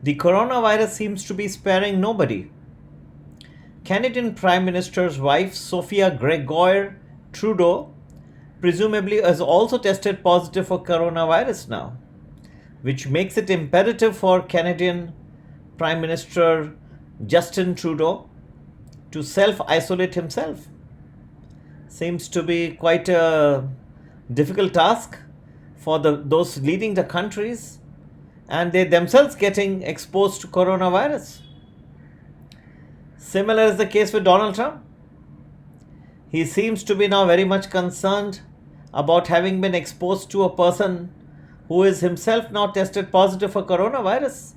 The coronavirus seems to be sparing nobody. Canadian Prime Minister's wife, Sophia Gregoire Trudeau, presumably has also tested positive for coronavirus now, which makes it imperative for Canadian Prime Minister Justin Trudeau to self-isolate himself. Seems to be quite a difficult task for those leading the countries, and they themselves getting exposed to coronavirus. Similar is the case with Donald Trump. He seems to be now very much concerned about having been exposed to a person who is himself now tested positive for coronavirus.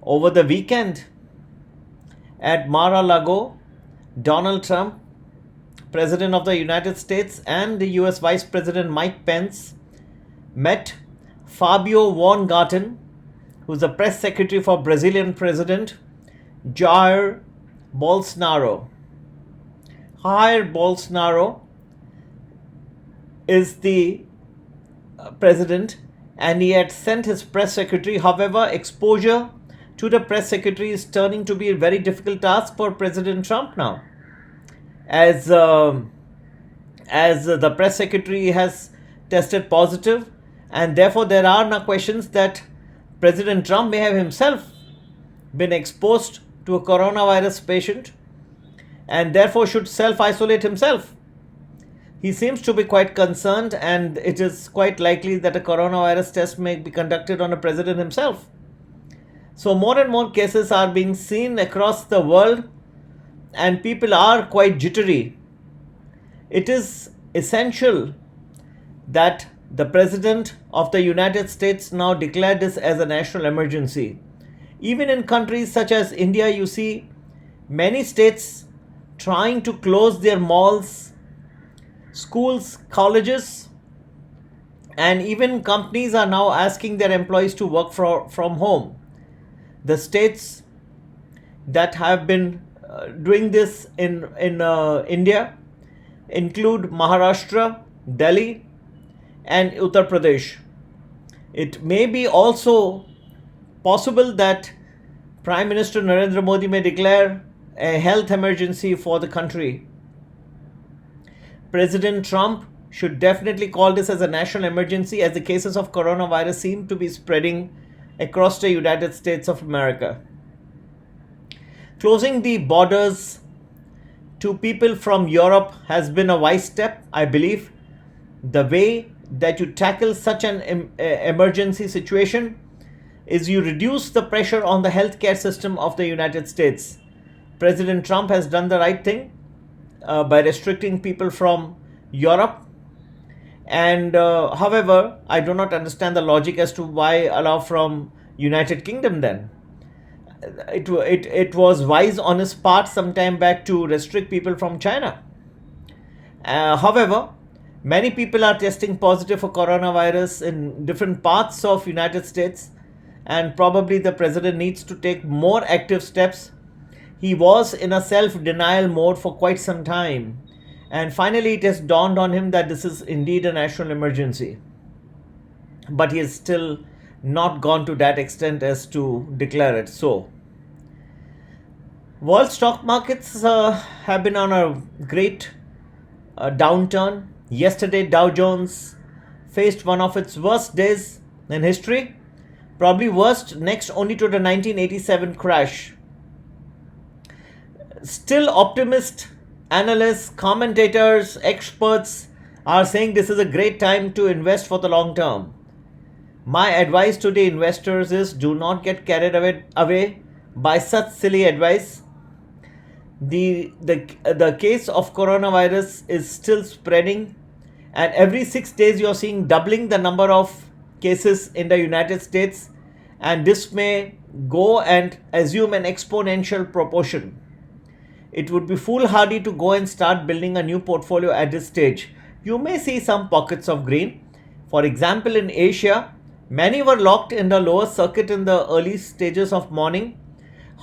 Over the weekend at Mar-a-Lago, Donald Trump, President of the United States, and the US Vice President Mike Pence met Fabio Von Garten, who's the press secretary for Brazilian President Jair Bolsonaro. Jair Bolsonaro is the president, and he had sent his press secretary. However, exposure to the press secretary is turning to be a very difficult task for President Trump now, as the press secretary has tested positive, and therefore there are now questions that President Trump may have himself been exposed to a coronavirus patient and therefore should self-isolate himself. He seems to be quite concerned, and it is quite likely that a coronavirus test may be conducted on the president himself. So more and more cases are being seen across the world, and people are quite jittery. It is essential that the President of the United States now declared this as a national emergency. Even in countries such as India, you see many states trying to close their malls, schools, colleges, and even companies are now asking their employees to work from home. The states that have been doing this in India include Maharashtra, Delhi, and Uttar Pradesh. It may be also possible that Prime Minister Narendra Modi may declare a health emergency for the country. President Trump should definitely call this as a national emergency, as the cases of coronavirus seem to be spreading across the United States of America. Closing the borders to people from Europe has been a wise step, I believe. The way that you tackle such an emergency situation is you reduce the pressure on the healthcare system of the United States. President Trump has done the right thing by restricting people from Europe. And however, I do not understand the logic as to why allow from United Kingdom then. It was wise on his part some time back to restrict people from China. However, many people are testing positive for coronavirus in different parts of United States, and probably the president needs to take more active steps. He was in a self-denial mode for quite some time, and finally it has dawned on him that this is indeed a national emergency. But he has still not gone to that extent as to declare it so. World stock markets have been on a great downturn. Yesterday, Dow Jones faced one of its worst days in history, probably worst next only to the 1987 crash. Still, optimist analysts, commentators, experts are saying this is a great time to invest for the long term. My advice to the investors is do not get carried away by such silly advice. The case of coronavirus is still spreading, and every 6 days you're seeing doubling the number of cases in the United States, and this may go and assume an exponential proportion. It would be foolhardy to go and start building a new portfolio at this stage. You may see some pockets of green. For example, in Asia, many were locked in the lower circuit in the early stages of morning.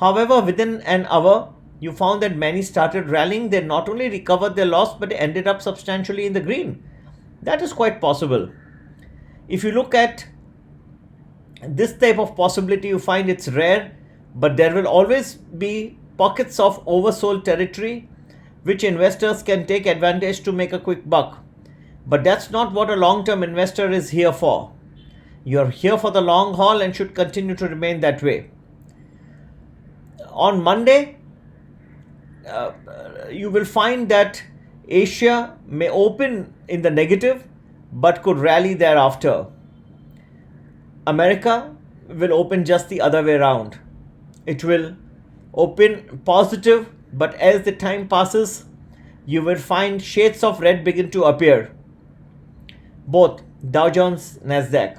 However, within an hour, you found that many started rallying. They not only recovered their loss, but ended up substantially in the green. That is quite possible. If you look at This type of possibility, you find it's rare, but there will always be pockets of oversold territory which investors can take advantage to make a quick buck. But that's not what a long-term investor is here for. You're here for the long haul and should continue to remain that way. On Monday, you will find that Asia may open in the negative but could rally thereafter. America will open just the other way around. It will open positive, but as the time passes, you will find shades of red begin to appear. Both Dow Jones, NASDAQ.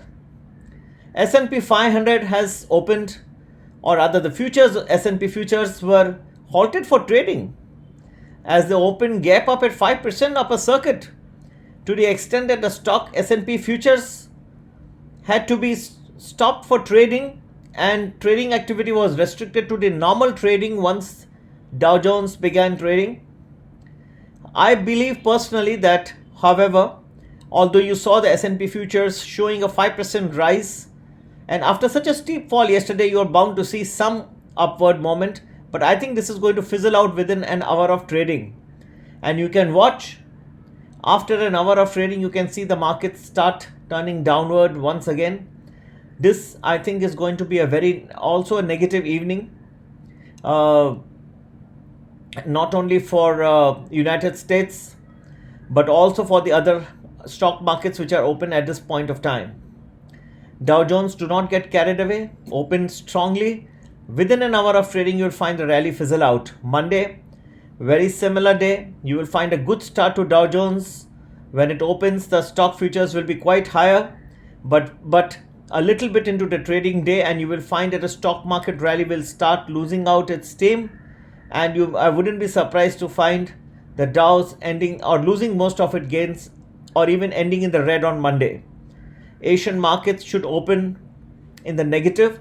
S&P 500 has opened, or rather the futures, S&P futures were halted for trading as the open gap up at 5% upper circuit, to the extent that the stock S&P futures had to be stopped for trading, and trading activity was restricted to the normal trading once Dow Jones began trading. I believe personally that, however, although you saw the S&P futures showing a 5% rise, and after such a steep fall yesterday, you are bound to see some upward moment, but I think this is going to fizzle out within an hour of trading. And you can watch, after an hour of trading, you can see the market start turning downward once again. This, I think, is going to be also a negative evening, not only for United States, but also for the other stock markets which are open at this point of time. Dow Jones, do not get carried away, open strongly. Within an hour of trading, you will find the rally fizzle out. Monday, very similar day. You will find a good start to Dow Jones. When it opens, the stock futures will be quite higher, but a little bit into the trading day, and you will find that a stock market rally will start losing out its steam, and I wouldn't be surprised to find the Dow's ending or losing most of its gains, or even ending in the red on Monday. Asian markets should open in the negative,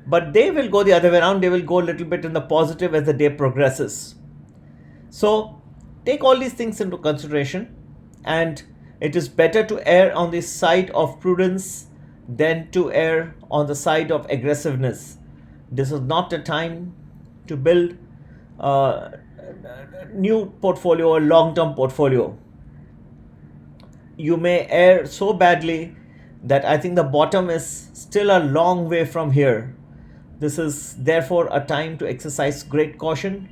but they will go the other way around. They will go a little bit in the positive as the day progresses. So take all these things into consideration, and it is better to err on the side of prudence than to err on the side of aggressiveness. This is not the time to build a new portfolio or long-term portfolio. You may err so badly that I think the bottom is still a long way from here. This is therefore a time to exercise great caution,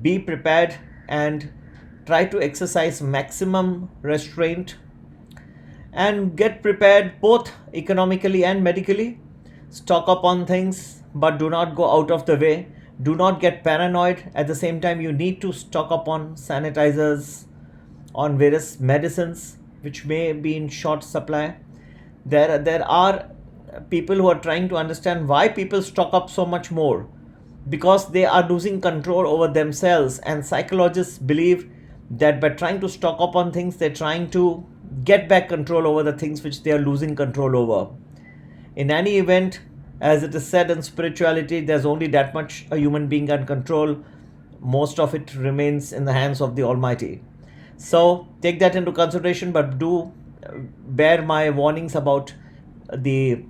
be prepared, and try to exercise maximum restraint and get prepared both economically and medically. Stock up on things, but do not go out of the way. Do not get paranoid. At the same time, you need to stock up on sanitizers, on various medicines which may be in short supply. There are people who are trying to understand why people stock up so much more, because they are losing control over themselves, and psychologists believe that by trying to stock up on things, they're trying to get back control over the things which they are losing control over. In any event, as it is said in spirituality, there's only that much a human being can control. Most of it remains in the hands of the Almighty. So take that into consideration, but do bear my warnings about the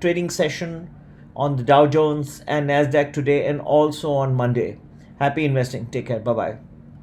trading session on the Dow Jones and NASDAQ today, and also on Monday. Happy investing. Take care. Bye-bye.